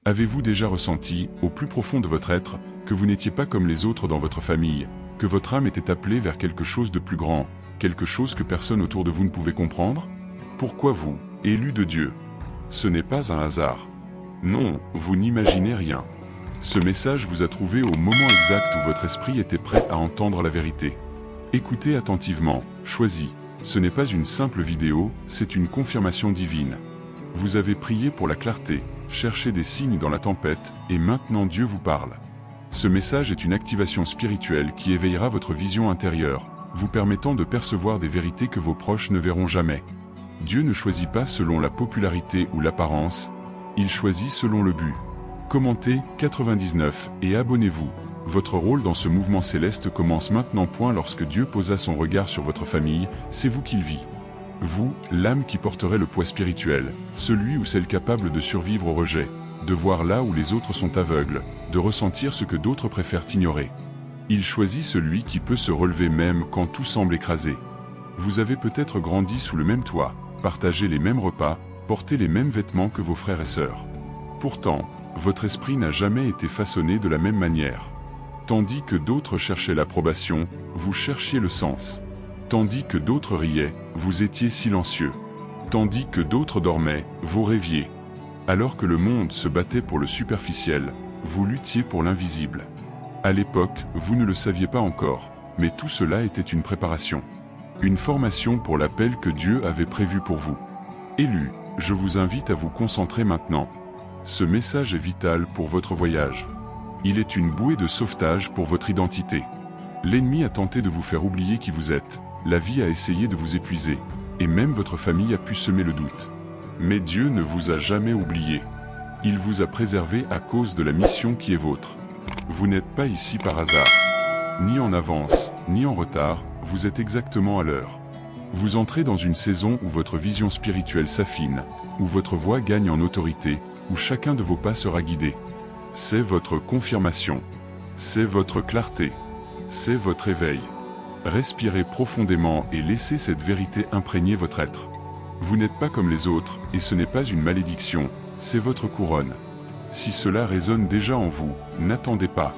Avez-vous déjà ressenti, au plus profond de votre être, que vous n'étiez pas comme les autres dans votre famille, que votre âme était appelée vers quelque chose de plus grand, quelque chose que personne autour de vous ne pouvait comprendre? Pourquoi vous, élu de Dieu? Ce n'est pas un hasard. Non, vous n'imaginez rien. Ce message vous a trouvé au moment exact où votre esprit était prêt à entendre la vérité. Écoutez attentivement, choisis. Ce n'est pas une simple vidéo, c'est une confirmation divine. Vous avez prié pour la clarté, cherché des signes dans la tempête, et maintenant Dieu vous parle. Ce message est une activation spirituelle qui éveillera votre vision intérieure, vous permettant de percevoir des vérités que vos proches ne verront jamais. Dieu ne choisit pas selon la popularité ou l'apparence, il choisit selon le but. Commentez 99 et abonnez-vous. Votre rôle dans ce mouvement céleste commence maintenant. Lorsque Dieu posa son regard sur votre famille, c'est vous qu'il vit. Vous, l'âme qui porterait le poids spirituel, celui ou celle capable de survivre au rejet, de voir là où les autres sont aveugles, de ressentir ce que d'autres préfèrent ignorer. Il choisit celui qui peut se relever même quand tout semble écrasé. Vous avez peut-être grandi sous le même toit, partagé les mêmes repas, porté les mêmes vêtements que vos frères et sœurs. Pourtant, votre esprit n'a jamais été façonné de la même manière. Tandis que d'autres cherchaient l'approbation, vous cherchiez le sens. Tandis que d'autres riaient, vous étiez silencieux. Tandis que d'autres dormaient, vous rêviez. Alors que le monde se battait pour le superficiel, vous luttiez pour l'invisible. À l'époque, vous ne le saviez pas encore, mais tout cela était une préparation. Une formation pour l'appel que Dieu avait prévu pour vous. Élus, je vous invite à vous concentrer maintenant. Ce message est vital pour votre voyage. Il est une bouée de sauvetage pour votre identité. L'ennemi a tenté de vous faire oublier qui vous êtes, la vie a essayé de vous épuiser, et même votre famille a pu semer le doute. Mais Dieu ne vous a jamais oublié. Il vous a préservé à cause de la mission qui est vôtre. Vous n'êtes pas ici par hasard. Ni en avance, ni en retard, vous êtes exactement à l'heure. Vous entrez dans une saison où votre vision spirituelle s'affine, où votre voix gagne en autorité, où chacun de vos pas sera guidé. C'est votre confirmation. C'est votre clarté. C'est votre éveil. Respirez profondément et laissez cette vérité imprégner votre être. Vous n'êtes pas comme les autres, et ce n'est pas une malédiction, c'est votre couronne. Si cela résonne déjà en vous, n'attendez pas.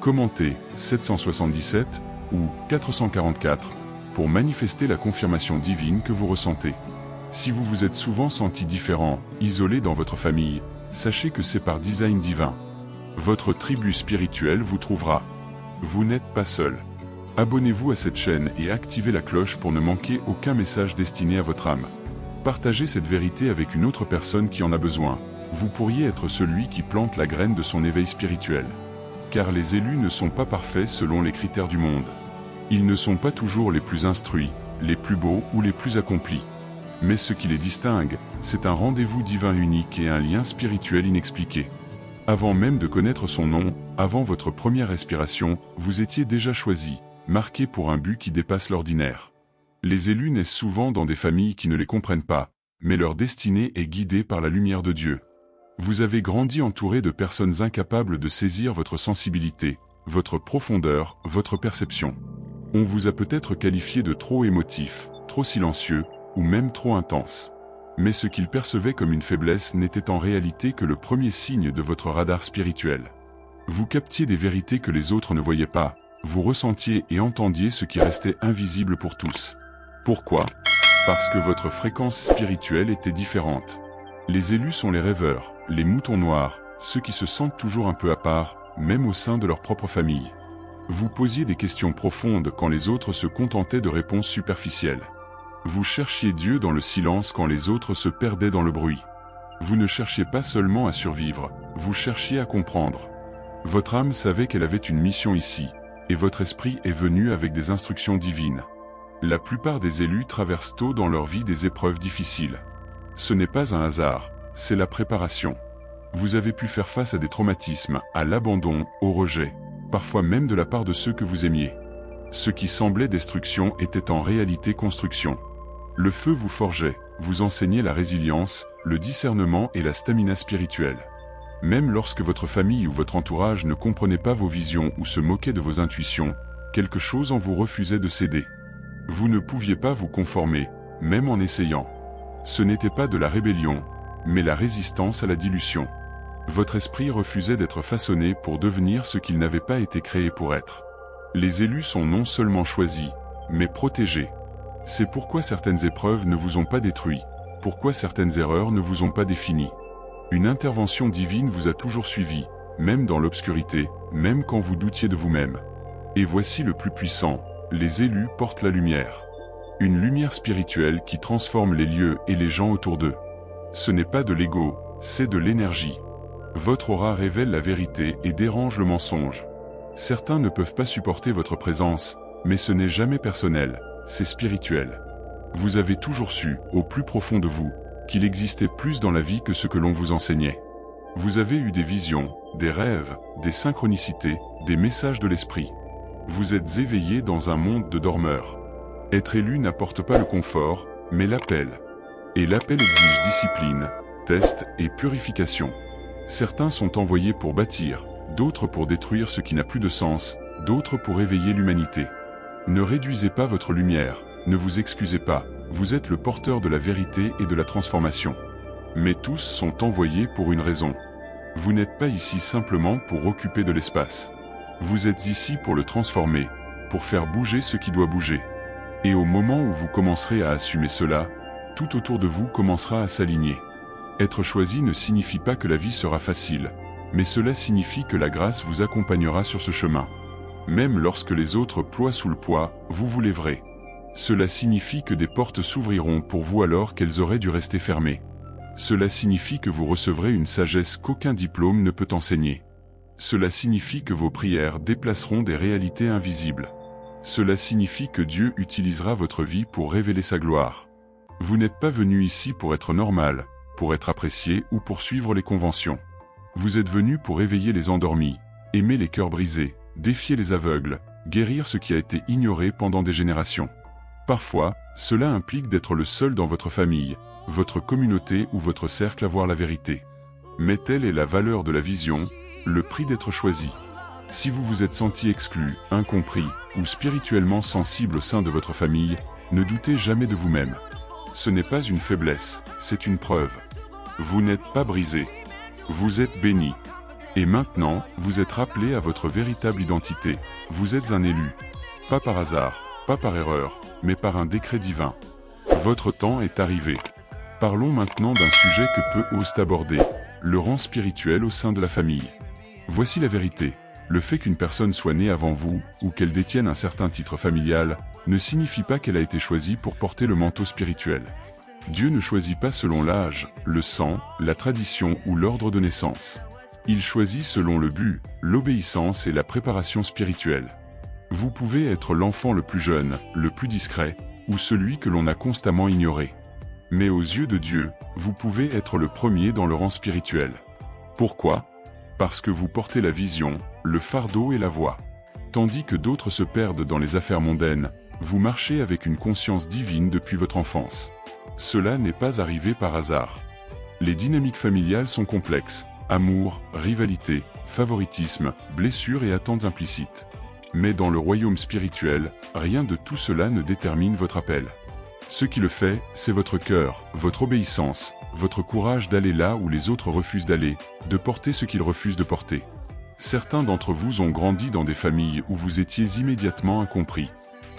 Commentez 777 ou 444 pour manifester la confirmation divine que vous ressentez. Si vous vous êtes souvent senti différent, isolé dans votre famille, sachez que c'est par design divin. Votre tribu spirituelle vous trouvera. Vous n'êtes pas seul. Abonnez-vous à cette chaîne et activez la cloche pour ne manquer aucun message destiné à votre âme. Partagez cette vérité avec une autre personne qui en a besoin. Vous pourriez être celui qui plante la graine de son éveil spirituel. Car les élus ne sont pas parfaits selon les critères du monde. Ils ne sont pas toujours les plus instruits, les plus beaux ou les plus accomplis. Mais ce qui les distingue, c'est un rendez-vous divin unique et un lien spirituel inexpliqué. Avant même de connaître son nom, avant votre première respiration, vous étiez déjà choisi, marqué pour un but qui dépasse l'ordinaire. Les élus naissent souvent dans des familles qui ne les comprennent pas, mais leur destinée est guidée par la lumière de Dieu. Vous avez grandi entouré de personnes incapables de saisir votre sensibilité, votre profondeur, votre perception. On vous a peut-être qualifié de trop émotif, trop silencieux, ou même trop intense. Mais ce qu'ils percevaient comme une faiblesse n'était en réalité que le premier signe de votre radar spirituel. Vous captiez des vérités que les autres ne voyaient pas, vous ressentiez et entendiez ce qui restait invisible pour tous. Pourquoi? Parce que votre fréquence spirituelle était différente. Les élus sont les rêveurs, les moutons noirs, ceux qui se sentent toujours un peu à part, même au sein de leur propre famille. Vous posiez des questions profondes quand les autres se contentaient de réponses superficielles. Vous cherchiez Dieu dans le silence quand les autres se perdaient dans le bruit. Vous ne cherchiez pas seulement à survivre, vous cherchiez à comprendre. Votre âme savait qu'elle avait une mission ici, et votre esprit est venu avec des instructions divines. La plupart des élus traversent tôt dans leur vie des épreuves difficiles. Ce n'est pas un hasard, c'est la préparation. Vous avez pu faire face à des traumatismes, à l'abandon, au rejet, parfois même de la part de ceux que vous aimiez. Ce qui semblait destruction était en réalité construction. Le feu vous forgeait, vous enseignait la résilience, le discernement et la stamina spirituelle. Même lorsque votre famille ou votre entourage ne comprenait pas vos visions ou se moquait de vos intuitions, quelque chose en vous refusait de céder. Vous ne pouviez pas vous conformer, même en essayant. Ce n'était pas de la rébellion, mais la résistance à la dilution. Votre esprit refusait d'être façonné pour devenir ce qu'il n'avait pas été créé pour être. Les élus sont non seulement choisis, mais protégés. C'est pourquoi certaines épreuves ne vous ont pas détruit, pourquoi certaines erreurs ne vous ont pas défini. Une intervention divine vous a toujours suivi, même dans l'obscurité, même quand vous doutiez de vous-même. Et voici le plus puissant, les élus portent la lumière. Une lumière spirituelle qui transforme les lieux et les gens autour d'eux. Ce n'est pas de l'ego, c'est de l'énergie. Votre aura révèle la vérité et dérange le mensonge. Certains ne peuvent pas supporter votre présence, mais ce n'est jamais personnel, c'est spirituel. Vous avez toujours su, au plus profond de vous, qu'il existait plus dans la vie que ce que l'on vous enseignait. Vous avez eu des visions, des rêves, des synchronicités, des messages de l'esprit. Vous êtes éveillé dans un monde de dormeurs. Être élu n'apporte pas le confort, mais l'appel. Et l'appel exige discipline, test et purification. Certains sont envoyés pour bâtir, d'autres pour détruire ce qui n'a plus de sens, d'autres pour éveiller l'humanité. Ne réduisez pas votre lumière, ne vous excusez pas, vous êtes le porteur de la vérité et de la transformation. Mais tous sont envoyés pour une raison. Vous n'êtes pas ici simplement pour occuper de l'espace. Vous êtes ici pour le transformer, pour faire bouger ce qui doit bouger. Et au moment où vous commencerez à assumer cela, tout autour de vous commencera à s'aligner. Être choisi ne signifie pas que la vie sera facile, mais cela signifie que la grâce vous accompagnera sur ce chemin. Même lorsque les autres ploient sous le poids, vous vous lèverez. Cela signifie que des portes s'ouvriront pour vous alors qu'elles auraient dû rester fermées. Cela signifie que vous recevrez une sagesse qu'aucun diplôme ne peut enseigner. Cela signifie que vos prières déplaceront des réalités invisibles. Cela signifie que Dieu utilisera votre vie pour révéler sa gloire. Vous n'êtes pas venu ici pour être normal, pour être apprécié ou pour suivre les conventions. Vous êtes venu pour éveiller les endormis, aimer les cœurs brisés, défier les aveugles, guérir ce qui a été ignoré pendant des générations. Parfois, cela implique d'être le seul dans votre famille, votre communauté ou votre cercle à voir la vérité. Mais telle est la valeur de la vision, le prix d'être choisi. Si vous vous êtes senti exclu, incompris ou spirituellement sensible au sein de votre famille, ne doutez jamais de vous-même. Ce n'est pas une faiblesse, c'est une preuve. Vous n'êtes pas brisé. Vous êtes béni. Et maintenant, vous êtes rappelé à votre véritable identité. Vous êtes un élu. Pas par hasard, pas par erreur, mais par un décret divin. Votre temps est arrivé. Parlons maintenant d'un sujet que peu osent aborder, le rang spirituel au sein de la famille. Voici la vérité. Le fait qu'une personne soit née avant vous, ou qu'elle détienne un certain titre familial, ne signifie pas qu'elle a été choisie pour porter le manteau spirituel. Dieu ne choisit pas selon l'âge, le sang, la tradition ou l'ordre de naissance. Il choisit selon le but, l'obéissance et la préparation spirituelle. Vous pouvez être l'enfant le plus jeune, le plus discret, ou celui que l'on a constamment ignoré. Mais aux yeux de Dieu, vous pouvez être le premier dans le rang spirituel. Pourquoi ? Parce que vous portez la vision, le fardeau et la voix. Tandis que d'autres se perdent dans les affaires mondaines, vous marchez avec une conscience divine depuis votre enfance. Cela n'est pas arrivé par hasard. Les dynamiques familiales sont complexes. Amour, rivalité, favoritisme, blessures et attentes implicites. Mais dans le royaume spirituel, rien de tout cela ne détermine votre appel. Ce qui le fait, c'est votre cœur, votre obéissance, votre courage d'aller là où les autres refusent d'aller, de porter ce qu'ils refusent de porter. Certains d'entre vous ont grandi dans des familles où vous étiez immédiatement incompris.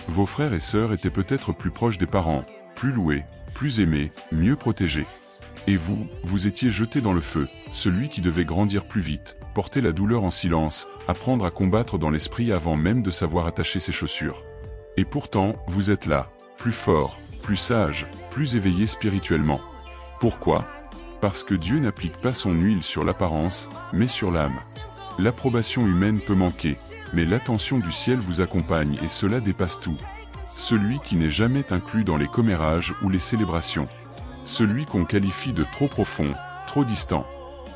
Vos frères et sœurs étaient peut-être plus proches des parents, plus loués, plus aimés, mieux protégés. Et vous, vous étiez jeté dans le feu, celui qui devait grandir plus vite, porter la douleur en silence, apprendre à combattre dans l'esprit avant même de savoir attacher ses chaussures. Et pourtant, vous êtes là, plus fort, plus sage, plus éveillé spirituellement. Pourquoi ? Parce que Dieu n'applique pas son huile sur l'apparence, mais sur l'âme. L'approbation humaine peut manquer, mais l'attention du ciel vous accompagne et cela dépasse tout. Celui qui n'est jamais inclus dans les commérages ou les célébrations. Celui qu'on qualifie de trop profond, trop distant.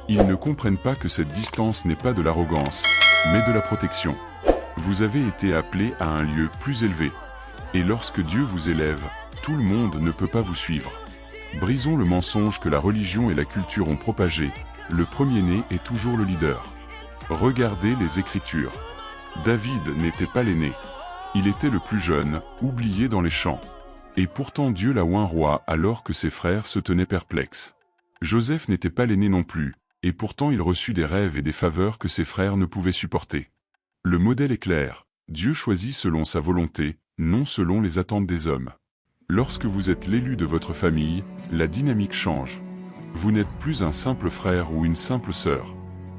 Ils ne comprennent pas que cette distance n'est pas de l'arrogance, mais de la protection. Vous avez été appelé à un lieu plus élevé. Et lorsque Dieu vous élève, tout le monde ne peut pas vous suivre. Brisons le mensonge que la religion et la culture ont propagé. Le premier-né est toujours le leader. Regardez les Écritures. David n'était pas l'aîné. Il était le plus jeune, oublié dans les champs. Et pourtant Dieu l'a oint roi alors que ses frères se tenaient perplexes. Joseph n'était pas l'aîné non plus, et pourtant il reçut des rêves et des faveurs que ses frères ne pouvaient supporter. Le modèle est clair, Dieu choisit selon sa volonté, non selon les attentes des hommes. Lorsque vous êtes l'élu de votre famille, la dynamique change. Vous n'êtes plus un simple frère ou une simple sœur.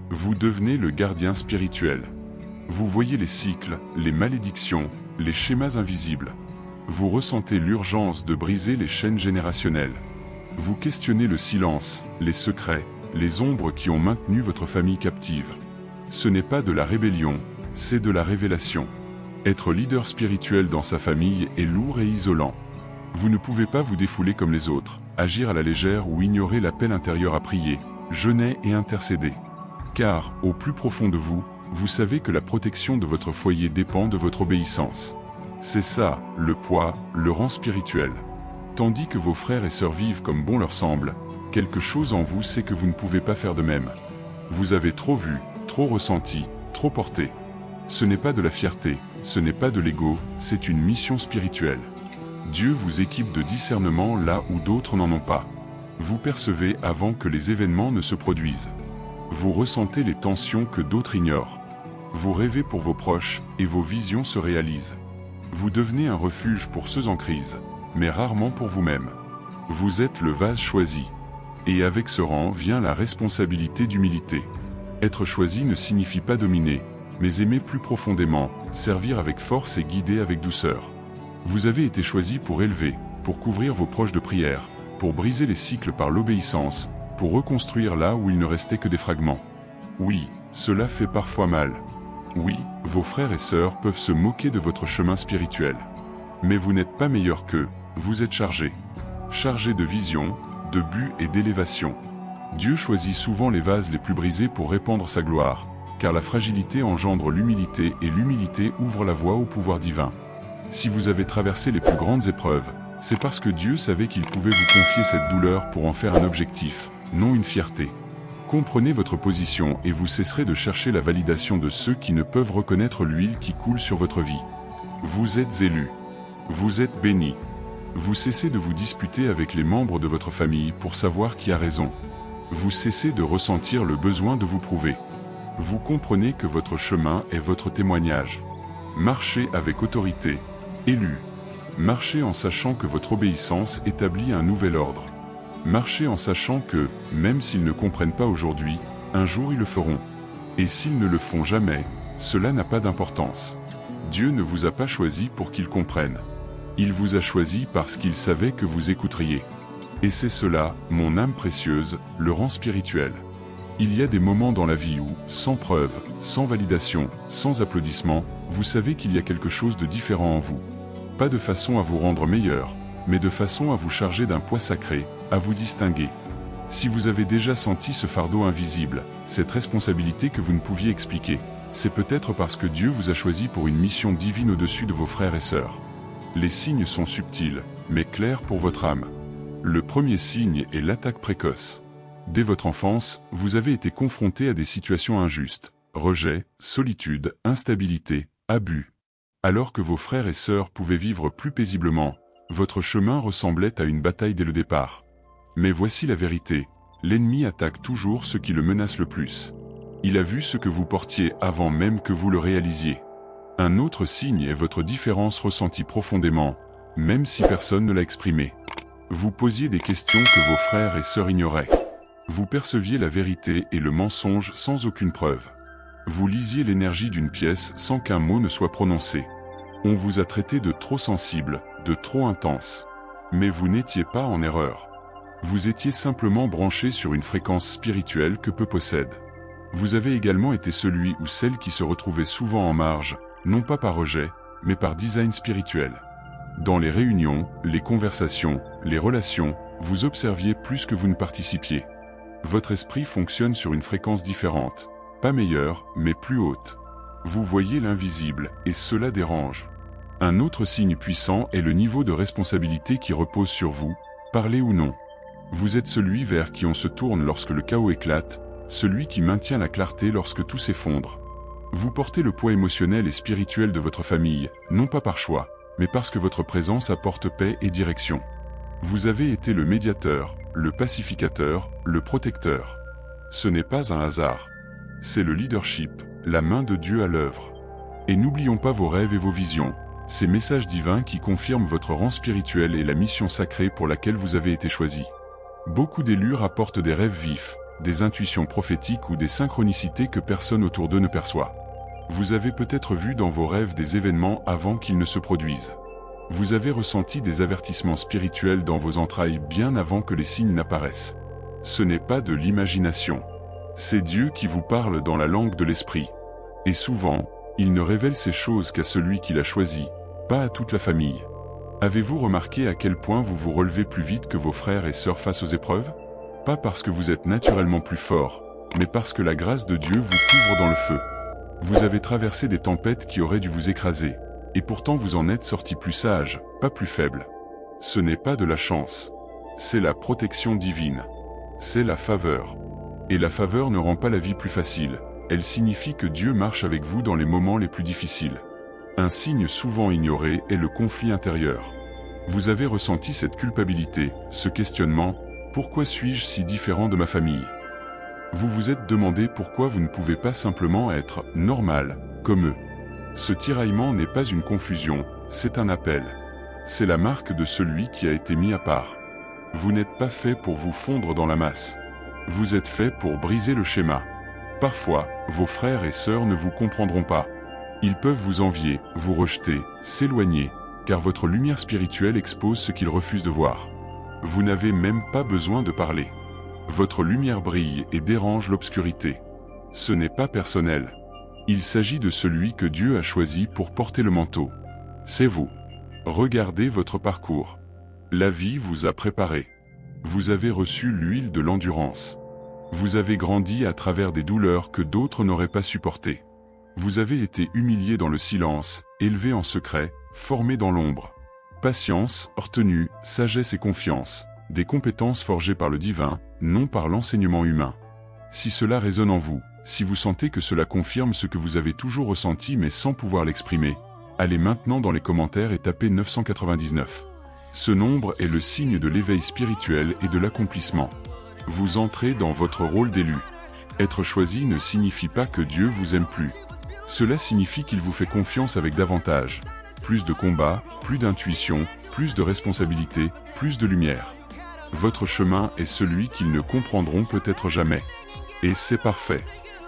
Vous devenez le gardien spirituel. Vous voyez les cycles, les malédictions, les schémas invisibles. Vous ressentez l'urgence de briser les chaînes générationnelles. Vous questionnez le silence, les secrets, les ombres qui ont maintenu votre famille captive. Ce n'est pas de la rébellion, c'est de la révélation. Être leader spirituel dans sa famille est lourd et isolant. Vous ne pouvez pas vous défouler comme les autres, agir à la légère ou ignorer l'appel intérieur à prier, jeûner et intercéder. Car, au plus profond de vous, vous savez que la protection de votre foyer dépend de votre obéissance. C'est ça, le poids, le rang spirituel. Tandis que vos frères et sœurs vivent comme bon leur semble, quelque chose en vous sait que vous ne pouvez pas faire de même. Vous avez trop vu, trop ressenti, trop porté. Ce n'est pas de la fierté, ce n'est pas de l'ego, c'est une mission spirituelle. Dieu vous équipe de discernement là où d'autres n'en ont pas. Vous percevez avant que les événements ne se produisent. Vous ressentez les tensions que d'autres ignorent. Vous rêvez pour vos proches et vos visions se réalisent. Vous devenez un refuge pour ceux en crise, mais rarement pour vous-même. Vous êtes le vase choisi. Et avec ce rang vient la responsabilité d'humilité. Être choisi ne signifie pas dominer, mais aimer plus profondément, servir avec force et guider avec douceur. Vous avez été choisi pour élever, pour couvrir vos proches de prière, pour briser les cycles par l'obéissance, pour reconstruire là où il ne restait que des fragments. Oui, cela fait parfois mal. Oui, vos frères et sœurs peuvent se moquer de votre chemin spirituel. Mais vous n'êtes pas meilleur qu'eux, vous êtes chargés. Chargés de vision, de but et d'élévation. Dieu choisit souvent les vases les plus brisés pour répandre sa gloire, car la fragilité engendre l'humilité et l'humilité ouvre la voie au pouvoir divin. Si vous avez traversé les plus grandes épreuves, c'est parce que Dieu savait qu'il pouvait vous confier cette douleur pour en faire un objectif, non une fierté. Comprenez votre position et vous cesserez de chercher la validation de ceux qui ne peuvent reconnaître l'huile qui coule sur votre vie. Vous êtes élus. Vous êtes bénis. Vous cessez de vous disputer avec les membres de votre famille pour savoir qui a raison. Vous cessez de ressentir le besoin de vous prouver. Vous comprenez que votre chemin est votre témoignage. Marchez avec autorité, élu. Marchez en sachant que votre obéissance établit un nouvel ordre. Marchez en sachant que, même s'ils ne comprennent pas aujourd'hui, un jour ils le feront. Et s'ils ne le font jamais, cela n'a pas d'importance. Dieu ne vous a pas choisi pour qu'ils comprennent. Il vous a choisi parce qu'il savait que vous écouteriez. Et c'est cela, mon âme précieuse, le rang spirituel. Il y a des moments dans la vie où, sans preuve, sans validation, sans applaudissement, vous savez qu'il y a quelque chose de différent en vous. Pas de façon à vous rendre meilleur, mais de façon à vous charger d'un poids sacré, à vous distinguer. Si vous avez déjà senti ce fardeau invisible, cette responsabilité que vous ne pouviez expliquer, c'est peut-être parce que Dieu vous a choisi pour une mission divine au-dessus de vos frères et sœurs. Les signes sont subtils, mais clairs pour votre âme. Le premier signe est l'attaque précoce. Dès votre enfance, vous avez été confronté à des situations injustes, rejet, solitude, instabilité, abus. Alors que vos frères et sœurs pouvaient vivre plus paisiblement, votre chemin ressemblait à une bataille dès le départ. Mais voici la vérité, l'ennemi attaque toujours ceux qui le menacent le plus. Il a vu ce que vous portiez avant même que vous le réalisiez. Un autre signe est votre différence ressentie profondément, même si personne ne l'a exprimée. Vous posiez des questions que vos frères et sœurs ignoraient. Vous perceviez la vérité et le mensonge sans aucune preuve. Vous lisiez l'énergie d'une pièce sans qu'un mot ne soit prononcé. On vous a traité de trop sensible, de trop intense. Mais vous n'étiez pas en erreur. Vous étiez simplement branché sur une fréquence spirituelle que peu possèdent. Vous avez également été celui ou celle qui se retrouvait souvent en marge, non pas par rejet, mais par design spirituel. Dans les réunions, les conversations, les relations, vous observiez plus que vous ne participiez. Votre esprit fonctionne sur une fréquence différente, pas meilleure, mais plus haute. Vous voyez l'invisible, et cela dérange. Un autre signe puissant est le niveau de responsabilité qui repose sur vous, parlez ou non. Vous êtes celui vers qui on se tourne lorsque le chaos éclate, celui qui maintient la clarté lorsque tout s'effondre. Vous portez le poids émotionnel et spirituel de votre famille, non pas par choix, mais parce que votre présence apporte paix et direction. Vous avez été le médiateur, le pacificateur, le protecteur. Ce n'est pas un hasard. C'est le leadership, la main de Dieu à l'œuvre. Et n'oublions pas vos rêves et vos visions, ces messages divins qui confirment votre rang spirituel et la mission sacrée pour laquelle vous avez été choisi. Beaucoup d'élus rapportent des rêves vifs, des intuitions prophétiques ou des synchronicités que personne autour d'eux ne perçoit. Vous avez peut-être vu dans vos rêves des événements avant qu'ils ne se produisent. Vous avez ressenti des avertissements spirituels dans vos entrailles bien avant que les signes n'apparaissent. Ce n'est pas de l'imagination. C'est Dieu qui vous parle dans la langue de l'esprit. Et souvent, il ne révèle ces choses qu'à celui qui l'a choisi, pas à toute la famille. Avez-vous remarqué à quel point vous vous relevez plus vite que vos frères et sœurs face aux épreuves? Pas parce que vous êtes naturellement plus fort, mais parce que la grâce de Dieu vous couvre dans le feu. Vous avez traversé des tempêtes qui auraient dû vous écraser, et pourtant vous en êtes sorti plus sage, pas plus faible. Ce n'est pas de la chance. C'est la protection divine. C'est la faveur. Et la faveur ne rend pas la vie plus facile, elle signifie que Dieu marche avec vous dans les moments les plus difficiles. Un signe souvent ignoré est le conflit intérieur. Vous avez ressenti cette culpabilité, ce questionnement, pourquoi suis-je si différent de ma famille? Vous vous êtes demandé pourquoi vous ne pouvez pas simplement être normal, comme eux. Ce tiraillement n'est pas une confusion, c'est un appel. C'est la marque de celui qui a été mis à part. Vous n'êtes pas fait pour vous fondre dans la masse. Vous êtes fait pour briser le schéma. Parfois, vos frères et sœurs ne vous comprendront pas. Ils peuvent vous envier, vous rejeter, s'éloigner, car votre lumière spirituelle expose ce qu'ils refusent de voir. Vous n'avez même pas besoin de parler. Votre lumière brille et dérange l'obscurité. Ce n'est pas personnel. Il s'agit de celui que Dieu a choisi pour porter le manteau. C'est vous. Regardez votre parcours. La vie vous a préparé. Vous avez reçu l'huile de l'endurance. Vous avez grandi à travers des douleurs que d'autres n'auraient pas supportées. Vous avez été humilié dans le silence, élevé en secret, formé dans l'ombre. Patience, retenue, sagesse et confiance, des compétences forgées par le divin, non par l'enseignement humain. Si cela résonne en vous, si vous sentez que cela confirme ce que vous avez toujours ressenti mais sans pouvoir l'exprimer, allez maintenant dans les commentaires et tapez 999. Ce nombre est le signe de l'éveil spirituel et de l'accomplissement. Vous entrez dans votre rôle d'élu. Être choisi ne signifie pas que Dieu vous aime plus. Cela signifie qu'il vous fait confiance avec davantage. Plus de combats, plus d'intuition, plus de responsabilité, plus de lumière. Votre chemin est celui qu'ils ne comprendront peut-être jamais. Et c'est parfait.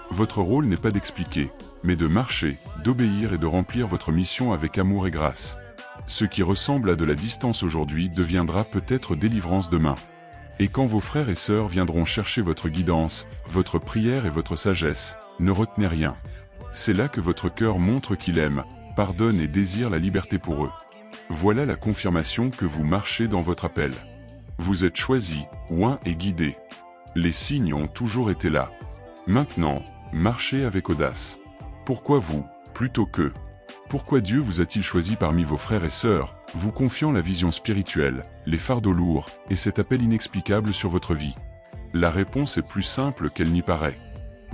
Votre rôle n'est pas d'expliquer, mais de marcher, d'obéir et de remplir votre mission avec amour et grâce. Ce qui ressemble à de la distance aujourd'hui deviendra peut-être délivrance demain. Et quand vos frères et sœurs viendront chercher votre guidance, votre prière et votre sagesse, ne retenez rien. C'est là que votre cœur montre qu'il aime, pardonne et désire la liberté pour eux. Voilà la confirmation que vous marchez dans votre appel. Vous êtes choisi, oint et guidé. Les signes ont toujours été là. Maintenant, marchez avec audace. Pourquoi vous, plutôt qu'eux? Pourquoi Dieu vous a-t-il choisi parmi vos frères et sœurs, vous confiant la vision spirituelle, les fardeaux lourds, et cet appel inexplicable sur votre vie? La réponse est plus simple qu'elle n'y paraît.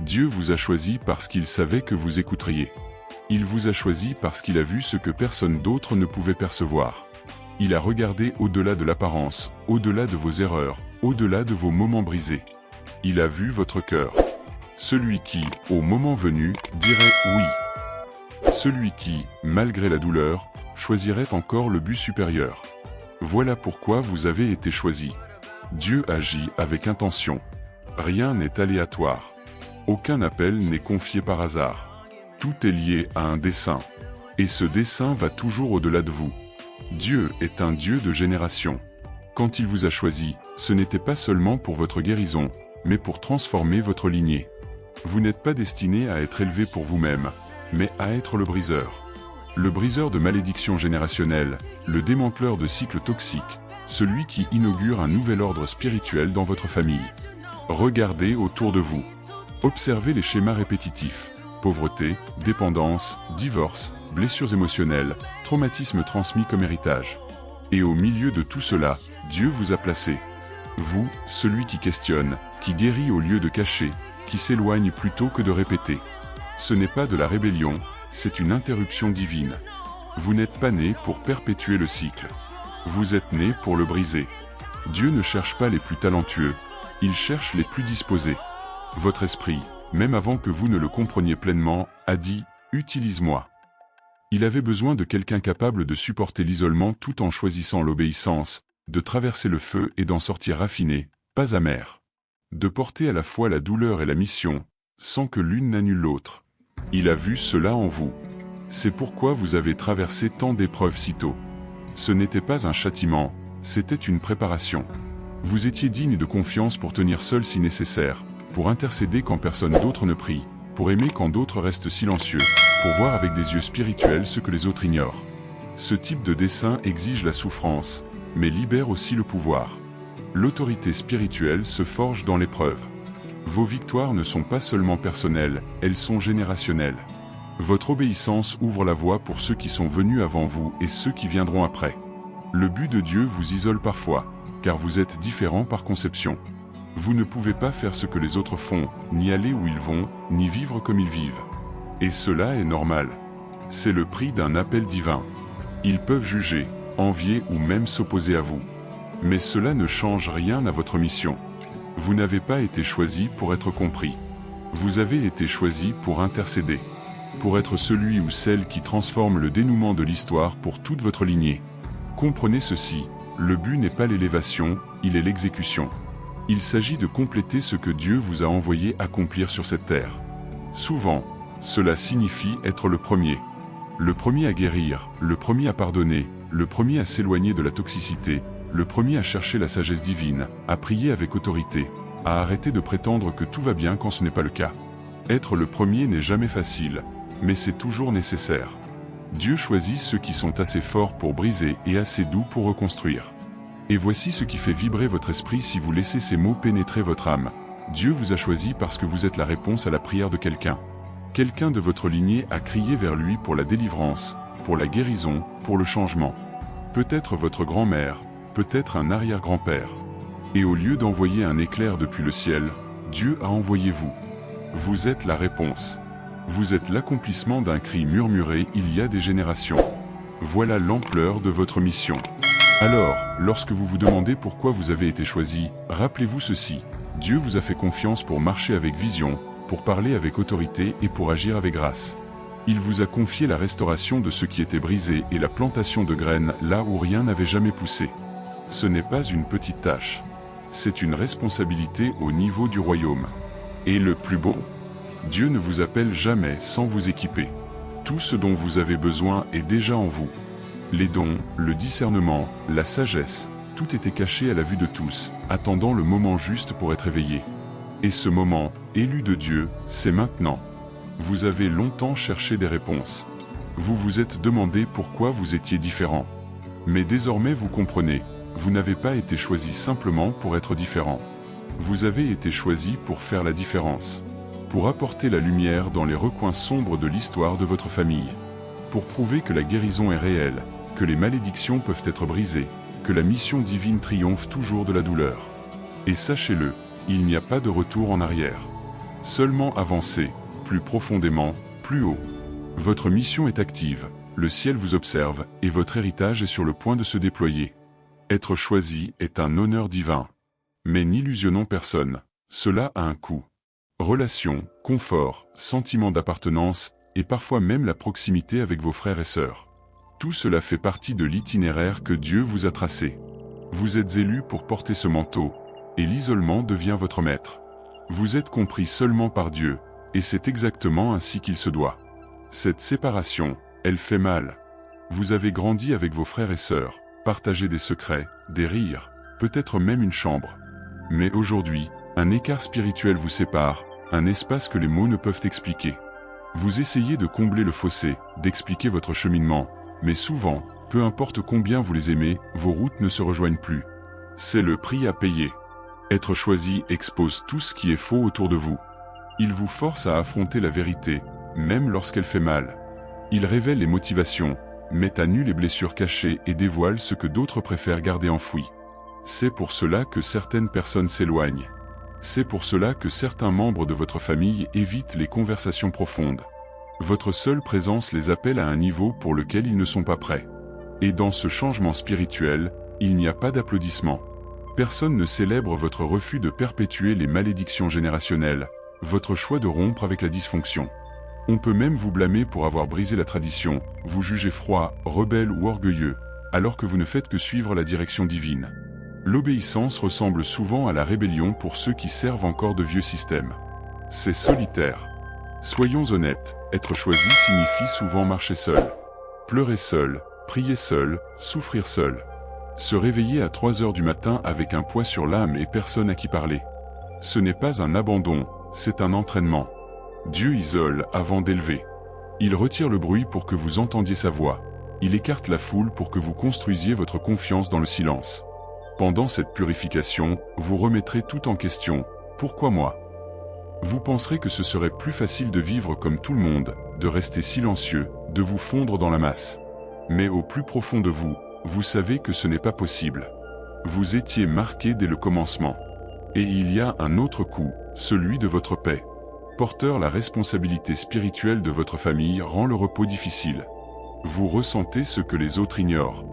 Dieu vous a choisi parce qu'il savait que vous écouteriez. Il vous a choisi parce qu'il a vu ce que personne d'autre ne pouvait percevoir. Il a regardé au-delà de l'apparence, au-delà de vos erreurs, au-delà de vos moments brisés. Il a vu votre cœur. Celui qui, au moment venu, dirait oui. Celui qui, malgré la douleur, choisirait encore le but supérieur. Voilà pourquoi vous avez été choisi. Dieu agit avec intention. Rien n'est aléatoire. Aucun appel n'est confié par hasard. Tout est lié à un dessein. Et ce dessein va toujours au-delà de vous. Dieu est un Dieu de génération. Quand il vous a choisi, ce n'était pas seulement pour votre guérison, mais pour transformer votre lignée. Vous n'êtes pas destiné à être élevé pour vous-même, mais à être le briseur. Le briseur de malédictions générationnelles, le démanteleur de cycles toxiques, celui qui inaugure un nouvel ordre spirituel dans votre famille. Regardez autour de vous. Observez les schémas répétitifs. Pauvreté, dépendance, divorce, blessures émotionnelles, traumatismes transmis comme héritage. Et au milieu de tout cela, Dieu vous a placé. Vous, celui qui questionne, qui guérit au lieu de cacher, qui s'éloigne plutôt que de répéter. Ce n'est pas de la rébellion, c'est une interruption divine. Vous n'êtes pas né pour perpétuer le cycle. Vous êtes né pour le briser. Dieu ne cherche pas les plus talentueux, il cherche les plus disposés. Votre esprit, même avant que vous ne le compreniez pleinement, a dit « Utilise-moi ». Il avait besoin de quelqu'un capable de supporter l'isolement tout en choisissant l'obéissance, de traverser le feu et d'en sortir raffiné, pas amer. De porter à la fois la douleur et la mission, sans que l'une n'annule l'autre. Il a vu cela en vous. C'est pourquoi vous avez traversé tant d'épreuves si tôt. Ce n'était pas un châtiment, c'était une préparation. Vous étiez digne de confiance pour tenir seul si nécessaire, pour intercéder quand personne d'autre ne prie, pour aimer quand d'autres restent silencieux, pour voir avec des yeux spirituels ce que les autres ignorent. Ce type de dessein exige la souffrance, mais libère aussi le pouvoir. L'autorité spirituelle se forge dans l'épreuve. Vos victoires ne sont pas seulement personnelles, elles sont générationnelles. Votre obéissance ouvre la voie pour ceux qui sont venus avant vous et ceux qui viendront après. Le but de Dieu vous isole parfois, car vous êtes différent par conception. Vous ne pouvez pas faire ce que les autres font, ni aller où ils vont, ni vivre comme ils vivent. Et cela est normal. C'est le prix d'un appel divin. Ils peuvent juger, envier ou même s'opposer à vous. Mais cela ne change rien à votre mission. Vous n'avez pas été choisi pour être compris. Vous avez été choisi pour intercéder. Pour être celui ou celle qui transforme le dénouement de l'histoire pour toute votre lignée. Comprenez ceci, le but n'est pas l'élévation, il est l'exécution. Il s'agit de compléter ce que Dieu vous a envoyé accomplir sur cette terre. Souvent, cela signifie être le premier. Le premier à guérir, le premier à pardonner, le premier à s'éloigner de la toxicité, le premier à chercher la sagesse divine, à prier avec autorité, à arrêter de prétendre que tout va bien quand ce n'est pas le cas. Être le premier n'est jamais facile, mais c'est toujours nécessaire. Dieu choisit ceux qui sont assez forts pour briser et assez doux pour reconstruire. Et voici ce qui fait vibrer votre esprit si vous laissez ces mots pénétrer votre âme. Dieu vous a choisi parce que vous êtes la réponse à la prière de quelqu'un. Quelqu'un de votre lignée a crié vers lui pour la délivrance, pour la guérison, pour le changement. Peut-être votre grand-mère, peut-être un arrière-grand-père. Et au lieu d'envoyer un éclair depuis le ciel, Dieu a envoyé vous. Vous êtes la réponse. Vous êtes l'accomplissement d'un cri murmuré il y a des générations. Voilà l'ampleur de votre mission. Alors, lorsque vous vous demandez pourquoi vous avez été choisi, rappelez-vous ceci. Dieu vous a fait confiance pour marcher avec vision, pour parler avec autorité et pour agir avec grâce. Il vous a confié la restauration de ce qui était brisé et la plantation de graines là où rien n'avait jamais poussé. Ce n'est pas une petite tâche. C'est une responsabilité au niveau du royaume. Et le plus beau, Dieu ne vous appelle jamais sans vous équiper. Tout ce dont vous avez besoin est déjà en vous. Les dons, le discernement, la sagesse, tout était caché à la vue de tous, attendant le moment juste pour être éveillé. Et ce moment, élu de Dieu, c'est maintenant. Vous avez longtemps cherché des réponses. Vous vous êtes demandé pourquoi vous étiez différent. Mais désormais vous comprenez, vous n'avez pas été choisi simplement pour être différent. Vous avez été choisi pour faire la différence. Pour apporter la lumière dans les recoins sombres de l'histoire de votre famille. Pour prouver que la guérison est réelle, que les malédictions peuvent être brisées, que la mission divine triomphe toujours de la douleur. Et sachez-le, il n'y a pas de retour en arrière. Seulement avancer, plus profondément, plus haut. Votre mission est active, le ciel vous observe, et votre héritage est sur le point de se déployer. Être choisi est un honneur divin. Mais n'illusionnons personne, cela a un coût. Relations, confort, sentiment d'appartenance, et parfois même la proximité avec vos frères et sœurs. Tout cela fait partie de l'itinéraire que Dieu vous a tracé. Vous êtes élus pour porter ce manteau, et l'isolement devient votre maître. Vous êtes compris seulement par Dieu, et c'est exactement ainsi qu'il se doit. Cette séparation, elle fait mal. Vous avez grandi avec vos frères et sœurs, partagé des secrets, des rires, peut-être même une chambre. Mais aujourd'hui, un écart spirituel vous sépare, un espace que les mots ne peuvent expliquer. Vous essayez de combler le fossé, d'expliquer votre cheminement, mais souvent, peu importe combien vous les aimez, vos routes ne se rejoignent plus. C'est le prix à payer. Être choisi expose tout ce qui est faux autour de vous. Il vous force à affronter la vérité, même lorsqu'elle fait mal. Il révèle les motivations, met à nu les blessures cachées et dévoile ce que d'autres préfèrent garder enfoui. C'est pour cela que certaines personnes s'éloignent. C'est pour cela que certains membres de votre famille évitent les conversations profondes. Votre seule présence les appelle à un niveau pour lequel ils ne sont pas prêts. Et dans ce changement spirituel, il n'y a pas d'applaudissements. Personne ne célèbre votre refus de perpétuer les malédictions générationnelles, votre choix de rompre avec la dysfonction. On peut même vous blâmer pour avoir brisé la tradition, vous juger froid, rebelle ou orgueilleux, alors que vous ne faites que suivre la direction divine. L'obéissance ressemble souvent à la rébellion pour ceux qui servent encore de vieux systèmes. C'est solitaire. Soyons honnêtes, être choisi signifie souvent marcher seul. Pleurer seul, prier seul, souffrir seul. Se réveiller à 3 heures du matin avec un poids sur l'âme et personne à qui parler. Ce n'est pas un abandon, c'est un entraînement. Dieu isole avant d'élever. Il retire le bruit pour que vous entendiez sa voix. Il écarte la foule pour que vous construisiez votre confiance dans le silence. Pendant cette purification, vous remettrez tout en question. Pourquoi moi ? Vous penserez que ce serait plus facile de vivre comme tout le monde, de rester silencieux, de vous fondre dans la masse. Mais au plus profond de vous, vous savez que ce n'est pas possible. Vous étiez marqué dès le commencement. Et il y a un autre coup, celui de votre paix. Porteur, la responsabilité spirituelle de votre famille rend le repos difficile. Vous ressentez ce que les autres ignorent.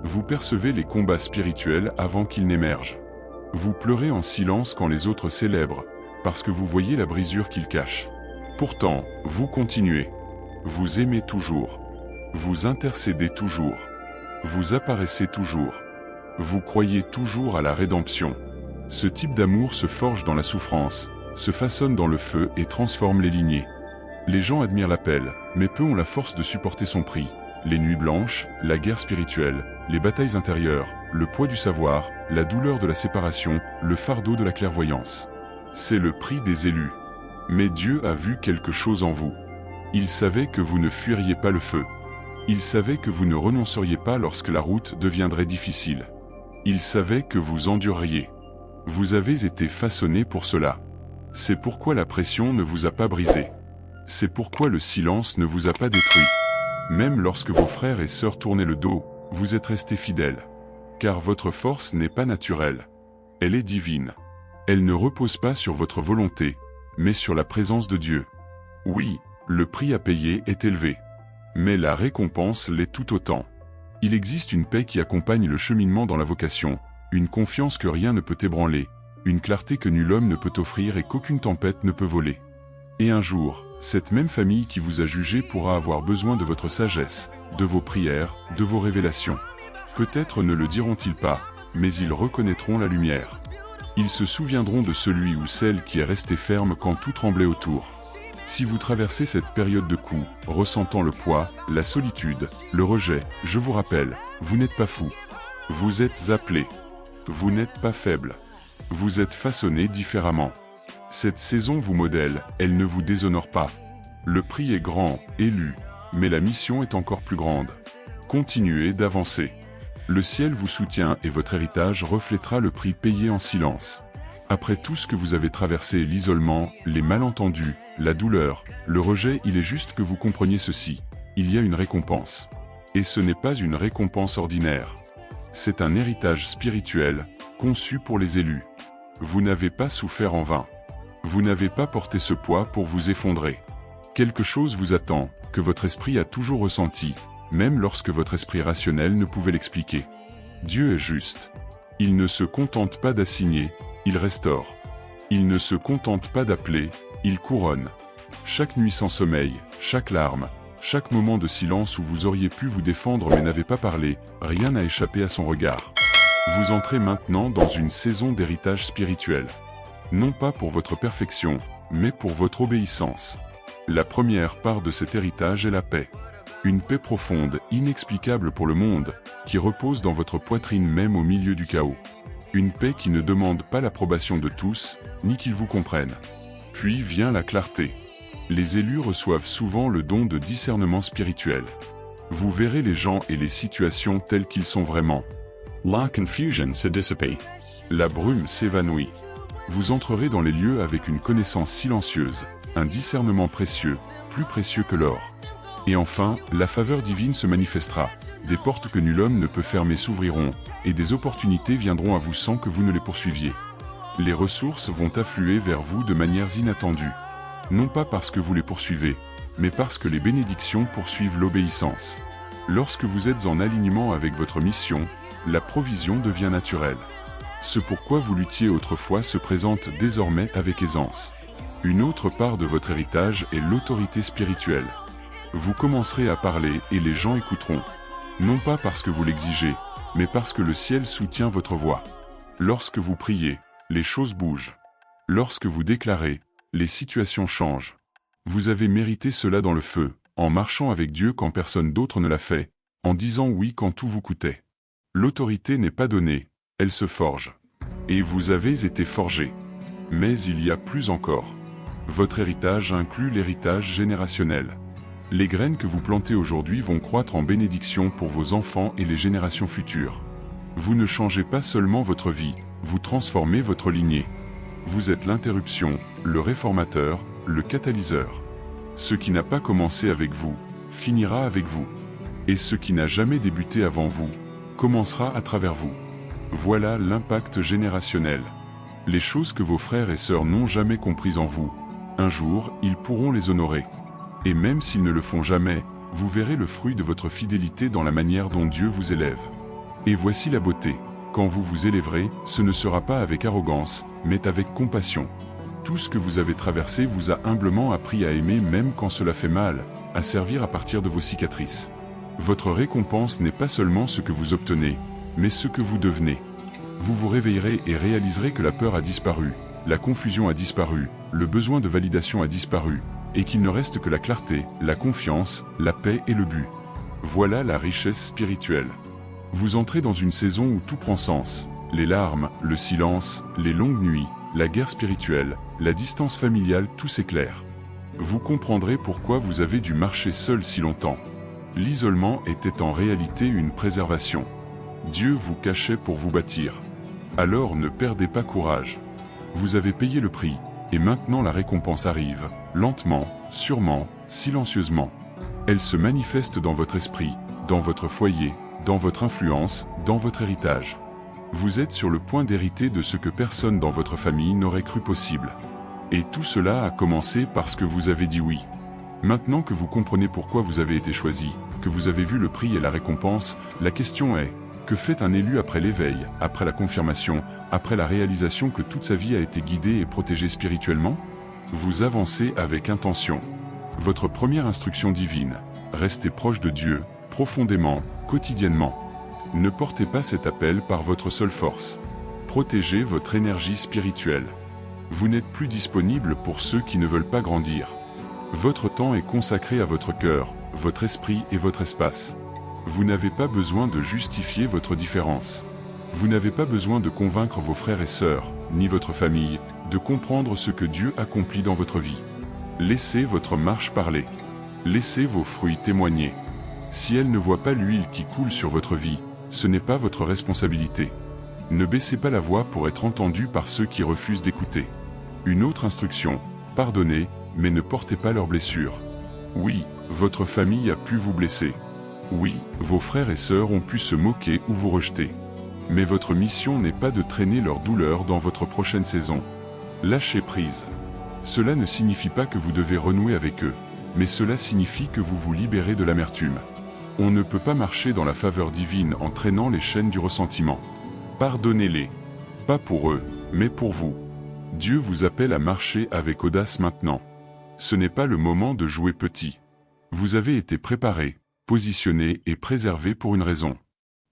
Vous percevez les combats spirituels avant qu'ils n'émergent. Vous pleurez en silence quand les autres célèbrent, parce que vous voyez la brisure qu'ils cachent. Pourtant, vous continuez. Vous aimez toujours. Vous intercédez toujours. Vous apparaissez toujours. Vous croyez toujours à la rédemption. Ce type d'amour se forge dans la souffrance, se façonne dans le feu et transforme les lignées. Les gens admirent l'appel, mais peu ont la force de supporter son prix. Les nuits blanches, la guerre spirituelle, les batailles intérieures, le poids du savoir, la douleur de la séparation, le fardeau de la clairvoyance. C'est le prix des élus. Mais Dieu a vu quelque chose en vous. Il savait que vous ne fuiriez pas le feu. Il savait que vous ne renonceriez pas lorsque la route deviendrait difficile. Il savait que vous endureriez. Vous avez été façonné pour cela. C'est pourquoi la pression ne vous a pas brisé. C'est pourquoi le silence ne vous a pas détruit. Même lorsque vos frères et sœurs tournaient le dos, vous êtes restés fidèles. Car votre force n'est pas naturelle. Elle est divine. Elle ne repose pas sur votre volonté, mais sur la présence de Dieu. Oui, le prix à payer est élevé. Mais la récompense l'est tout autant. Il existe une paix qui accompagne le cheminement dans la vocation, une confiance que rien ne peut ébranler, une clarté que nul homme ne peut offrir et qu'aucune tempête ne peut voler. Et un jour, cette même famille qui vous a jugé pourra avoir besoin de votre sagesse, de vos prières, de vos révélations. Peut-être ne le diront-ils pas, mais ils reconnaîtront la lumière. Ils se souviendront de celui ou celle qui est resté ferme quand tout tremblait autour. Si vous traversez cette période de coups, ressentant le poids, la solitude, le rejet, je vous rappelle, vous n'êtes pas fou. Vous êtes appelé. Vous n'êtes pas faible. Vous êtes façonné différemment. Cette saison vous modèle, elle ne vous déshonore pas. Le prix est grand, élu, mais la mission est encore plus grande. Continuez d'avancer. Le ciel vous soutient et votre héritage reflètera le prix payé en silence. Après tout ce que vous avez traversé, l'isolement, les malentendus, la douleur, le rejet, il est juste que vous compreniez ceci. Il y a une récompense. Et ce n'est pas une récompense ordinaire. C'est un héritage spirituel, conçu pour les élus. Vous n'avez pas souffert en vain. Vous n'avez pas porté ce poids pour vous effondrer. Quelque chose vous attend, que votre esprit a toujours ressenti, même lorsque votre esprit rationnel ne pouvait l'expliquer. Dieu est juste. Il ne se contente pas d'assigner, il restaure. Il ne se contente pas d'appeler, il couronne. Chaque nuit sans sommeil, chaque larme, chaque moment de silence où vous auriez pu vous défendre mais n'avez pas parlé, rien n'a échappé à son regard. Vous entrez maintenant dans une saison d'héritage spirituel. Non pas pour votre perfection, mais pour votre obéissance. La première part de cet héritage est la paix. Une paix profonde, inexplicable pour le monde, qui repose dans votre poitrine même au milieu du chaos. Une paix qui ne demande pas l'approbation de tous, ni qu'ils vous comprennent. Puis vient la clarté. Les élus reçoivent souvent le don de discernement spirituel. Vous verrez les gens et les situations tels qu'ils sont vraiment. La confusion se dissipe. La brume s'évanouit. Vous entrerez dans les lieux avec une connaissance silencieuse, un discernement précieux, plus précieux que l'or. Et enfin, la faveur divine se manifestera. Des portes que nul homme ne peut fermer s'ouvriront, et des opportunités viendront à vous sans que vous ne les poursuiviez. Les ressources vont affluer vers vous de manières inattendues. Non pas parce que vous les poursuivez, mais parce que les bénédictions poursuivent l'obéissance. Lorsque vous êtes en alignement avec votre mission, la provision devient naturelle. Ce pourquoi vous luttiez autrefois se présente désormais avec aisance. Une autre part de votre héritage est l'autorité spirituelle. Vous commencerez à parler et les gens écouteront. Non pas parce que vous l'exigez, mais parce que le ciel soutient votre voix. Lorsque vous priez, les choses bougent. Lorsque vous déclarez, les situations changent. Vous avez mérité cela dans le feu, en marchant avec Dieu quand personne d'autre ne l'a fait, en disant oui quand tout vous coûtait. L'autorité n'est pas donnée, elle se forge. Et vous avez été forgé. Mais il y a plus encore. Votre héritage inclut l'héritage générationnel. Les graines que vous plantez aujourd'hui vont croître en bénédiction pour vos enfants et les générations futures. Vous ne changez pas seulement votre vie, vous transformez votre lignée. Vous êtes l'interruption, le réformateur, le catalyseur. Ce qui n'a pas commencé avec vous, finira avec vous. Et ce qui n'a jamais débuté avant vous, commencera à travers vous. Voilà l'impact générationnel. Les choses que vos frères et sœurs n'ont jamais comprises en vous, un jour, ils pourront les honorer. Et même s'ils ne le font jamais, vous verrez le fruit de votre fidélité dans la manière dont Dieu vous élève. Et voici la beauté. Quand vous vous élèverez, ce ne sera pas avec arrogance, mais avec compassion. Tout ce que vous avez traversé vous a humblement appris à aimer même quand cela fait mal, à servir à partir de vos cicatrices. Votre récompense n'est pas seulement ce que vous obtenez, mais ce que vous devenez. Vous vous réveillerez et réaliserez que la peur a disparu, la confusion a disparu, le besoin de validation a disparu, et qu'il ne reste que la clarté, la confiance, la paix et le but. Voilà la richesse spirituelle. Vous entrez dans une saison où tout prend sens. Les larmes, le silence, les longues nuits, la guerre spirituelle, la distance familiale, tout s'éclaire. Vous comprendrez pourquoi vous avez dû marcher seul si longtemps. L'isolement était en réalité une préservation. Dieu vous cachait pour vous bâtir. Alors ne perdez pas courage. Vous avez payé le prix, et maintenant la récompense arrive, lentement, sûrement, silencieusement. Elle se manifeste dans votre esprit, dans votre foyer, dans votre influence, dans votre héritage. Vous êtes sur le point d'hériter de ce que personne dans votre famille n'aurait cru possible. Et tout cela a commencé parce que vous avez dit oui. Maintenant que vous comprenez pourquoi vous avez été choisi, que vous avez vu le prix et la récompense, la question est, que fait un élu après l'éveil, après la confirmation, après la réalisation que toute sa vie a été guidée et protégée spirituellement? Vous avancez avec intention. Votre première instruction divine, restez proche de Dieu, profondément, quotidiennement. Ne portez pas cet appel par votre seule force. Protégez votre énergie spirituelle. Vous n'êtes plus disponible pour ceux qui ne veulent pas grandir. Votre temps est consacré à votre cœur, votre esprit et votre espace. Vous n'avez pas besoin de justifier votre différence. Vous n'avez pas besoin de convaincre vos frères et sœurs, ni votre famille, de comprendre ce que Dieu accomplit dans votre vie. Laissez votre marche parler. Laissez vos fruits témoigner. Si elle ne voit pas l'huile qui coule sur votre vie, ce n'est pas votre responsabilité. Ne baissez pas la voix pour être entendu par ceux qui refusent d'écouter. Une autre instruction, pardonnez, mais ne portez pas leurs blessures. Oui, votre famille a pu vous blesser. Oui, vos frères et sœurs ont pu se moquer ou vous rejeter. Mais votre mission n'est pas de traîner leur douleur dans votre prochaine saison. Lâchez prise. Cela ne signifie pas que vous devez renouer avec eux, mais cela signifie que vous vous libérez de l'amertume. On ne peut pas marcher dans la faveur divine en traînant les chaînes du ressentiment. Pardonnez-les. Pas pour eux, mais pour vous. Dieu vous appelle à marcher avec audace maintenant. Ce n'est pas le moment de jouer petit. Vous avez été préparé, positionné et préservé pour une raison.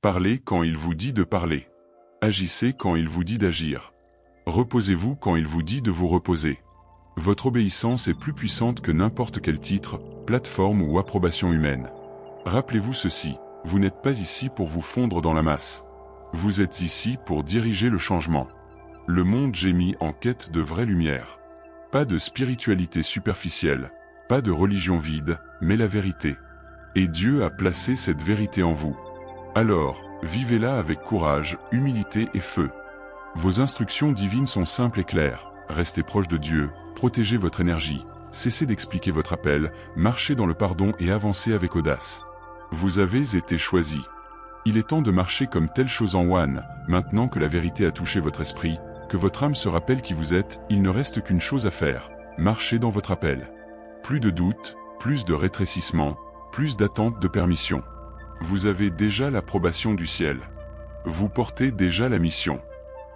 Parlez quand il vous dit de parler. Agissez quand il vous dit d'agir. Reposez-vous quand il vous dit de vous reposer. Votre obéissance est plus puissante que n'importe quel titre, plateforme ou approbation humaine. Rappelez-vous ceci, vous n'êtes pas ici pour vous fondre dans la masse. Vous êtes ici pour diriger le changement. Le monde gémit en quête de vraie lumière. Pas de spiritualité superficielle, pas de religion vide, mais la vérité. Et Dieu a placé cette vérité en vous. Alors, vivez-la avec courage, humilité et feu. Vos instructions divines sont simples et claires. Restez proche de Dieu, protégez votre énergie, cessez d'expliquer votre appel, marchez dans le pardon et avancez avec audace. Vous avez été choisi. Il est temps de marcher comme telle chose en one, maintenant que la vérité a touché votre esprit, que votre âme se rappelle qui vous êtes, il ne reste qu'une chose à faire, marchez dans votre appel. Plus de doute, plus de rétrécissement, plus d'attente de permission. Vous avez déjà l'approbation du ciel. Vous portez déjà la mission.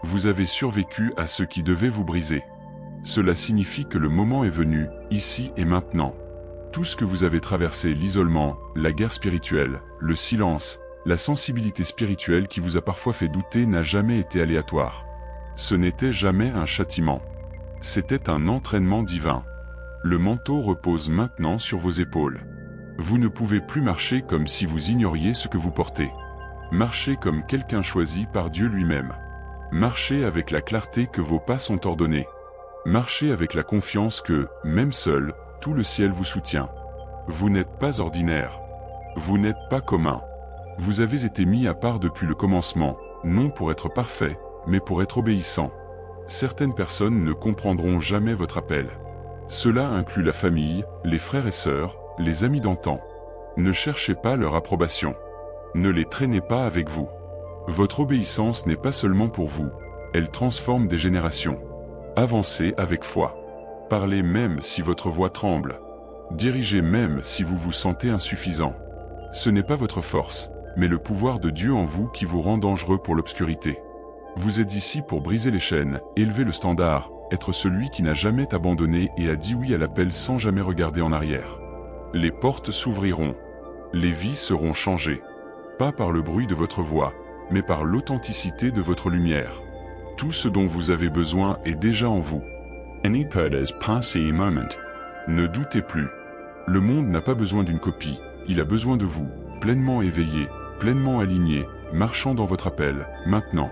Vous avez survécu à ce qui devait vous briser. Cela signifie que le moment est venu, ici et maintenant. Tout ce que vous avez traversé, l'isolement, la guerre spirituelle, le silence, la sensibilité spirituelle qui vous a parfois fait douter n'a jamais été aléatoire. Ce n'était jamais un châtiment. C'était un entraînement divin. Le manteau repose maintenant sur vos épaules. Vous ne pouvez plus marcher comme si vous ignoriez ce que vous portez. Marchez comme quelqu'un choisi par Dieu lui-même. Marchez avec la clarté que vos pas sont ordonnés. Marchez avec la confiance que, même seul, tout le ciel vous soutient. Vous n'êtes pas ordinaire. Vous n'êtes pas commun. Vous avez été mis à part depuis le commencement, non pour être parfait, mais pour être obéissant. Certaines personnes ne comprendront jamais votre appel. Cela inclut la famille, les frères et sœurs, les amis d'antan. Ne cherchez pas leur approbation. Ne les traînez pas avec vous. Votre obéissance n'est pas seulement pour vous, elle transforme des générations. Avancez avec foi. Parlez même si votre voix tremble. Dirigez même si vous vous sentez insuffisant. Ce n'est pas votre force, mais le pouvoir de Dieu en vous qui vous rend dangereux pour l'obscurité. Vous êtes ici pour briser les chaînes, élever le standard, être celui qui n'a jamais abandonné et a dit oui à l'appel sans jamais regarder en arrière. Les portes s'ouvriront. Les vies seront changées. Pas par le bruit de votre voix, mais par l'authenticité de votre lumière. Tout ce dont vous avez besoin est déjà en vous. Anipeda's passé moment. Ne doutez plus. Le monde n'a pas besoin d'une copie, il a besoin de vous, pleinement éveillé, pleinement aligné, marchant dans votre appel, maintenant.